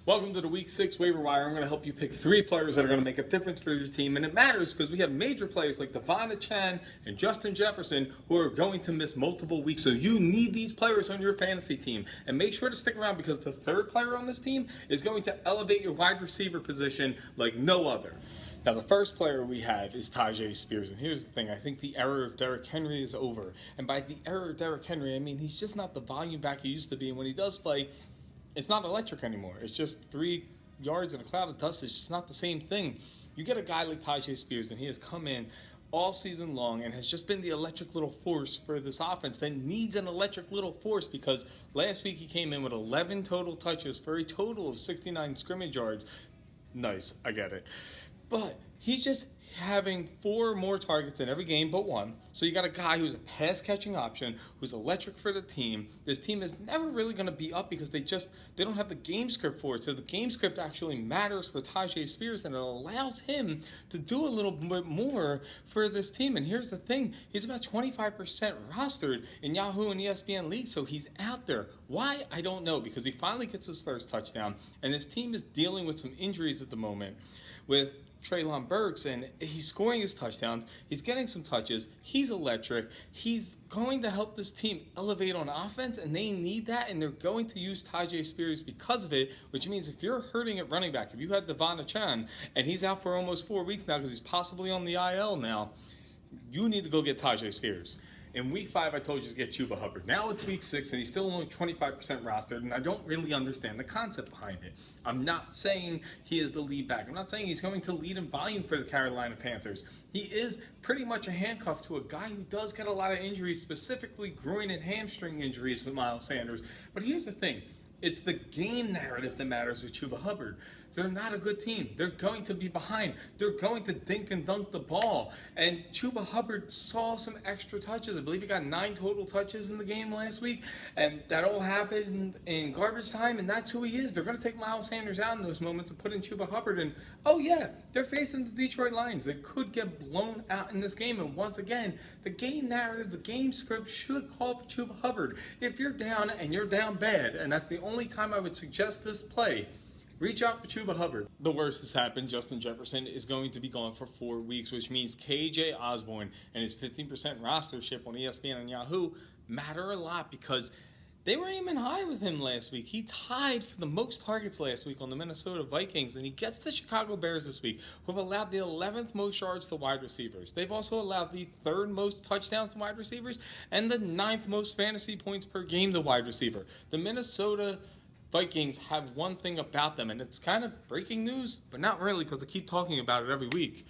Welcome to the Week 6 Waiver Wire. I'm going to help you pick 3 players that are going to make a difference for your team. And it matters because we have major players like Devon Chan and Justin Jefferson who are going to miss multiple weeks. So you need these players on your fantasy team. And make sure to stick around because the third player on this team is going to elevate your wide receiver position like no other. Now, the first player we have is Tyjae Spears. And here's the thing. I think the era of Derrick Henry is over. And by the era of Derrick Henry, I mean he's just not the volume back he used to be. And when he does play, it's not electric anymore. It's just 3 yards in a cloud of dust. It's just not the same thing. You get a guy like Tyjae Spears, and he has come in all season long and has just been the electric little force for this offense that needs an electric little force because last week he came in with 11 total touches for a total of 69 scrimmage yards. Nice, I get it. But he's just having 4 more targets in every game but 1. So you got a guy who's a pass-catching option, who's electric for the team. This team is never really going to be up because they don't have the game script for it. So the game script actually matters for Tyjae Spears, and it allows him to do a little bit more for this team. And here's the thing. He's about 25% rostered in Yahoo and ESPN leagues, so he's out there. Why? I don't know, because he finally gets his first touchdown, and this team is dealing with some injuries at the moment with Treylon Burks, and he's scoring his touchdowns. He's getting some touches. He's electric. He's going to help this team elevate on offense, and they need that, and they're going to use Tyjae Spears because of it, which means if you're hurting at running back, if you had Devon Chan, and he's out for almost 4 weeks now because he's possibly on the IL now, you need to go get Tyjae Spears. In week 5, I told you to get Chuba Hubbard. Now it's week 6, and he's still only 25% rostered, and I don't really understand the concept behind it. I'm not saying he is the lead back. I'm not saying he's going to lead in volume for the Carolina Panthers. He is pretty much a handcuff to a guy who does get a lot of injuries, specifically groin and hamstring injuries with Miles Sanders. But here's the thing. It's the game narrative that matters with Chuba Hubbard. They're not a good team. They're going to be behind. They're going to dink and dunk the ball. And Chuba Hubbard saw some extra touches. I believe he got 9 total touches in the game last week. And that all happened in garbage time, and that's who he is. They're going to take Miles Sanders out in those moments and put in Chuba Hubbard. And, oh, yeah, they're facing the Detroit Lions. They could get blown out in this game. And once again, the game narrative, the game script should call for Chuba Hubbard. If you're down and you're down bad, and that's the only time I would suggest this play, reach out for Chuba Hubbard. The worst has happened. Justin Jefferson is going to be gone for 4 weeks, which means KJ Osborne and his 15% rostership on ESPN and Yahoo matter a lot because they were aiming high with him last week. He tied for the most targets last week on the Minnesota Vikings, and he gets the Chicago Bears this week, who have allowed the 11th most yards to wide receivers. They've also allowed the 3rd most touchdowns to wide receivers and the 9th most fantasy points per game to wide receiver. The Minnesota Vikings have one thing about them, and it's kind of breaking news, but not really because I keep talking about it every week.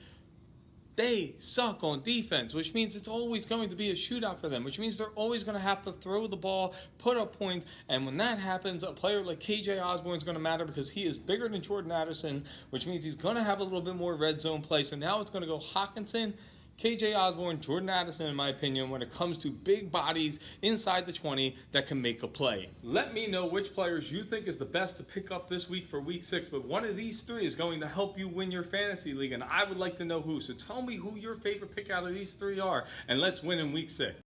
They suck on defense, which means it's always going to be a shootout for them, which means they're always going to have to throw the ball, put up points, and when that happens, a player like KJ Osborne is going to matter because he is bigger than Jordan Addison, which means he's going to have a little bit more red zone play. So now it's going to go Hockenson, KJ Osborne, Jordan Addison, in my opinion, when it comes to big bodies inside the 20 that can make a play. Let me know which players you think is the best to pick up this week for week 6, but one of these 3 is going to help you win your fantasy league, and I would like to know who. So tell me who your favorite pick out of these 3 are, and let's win in week 6.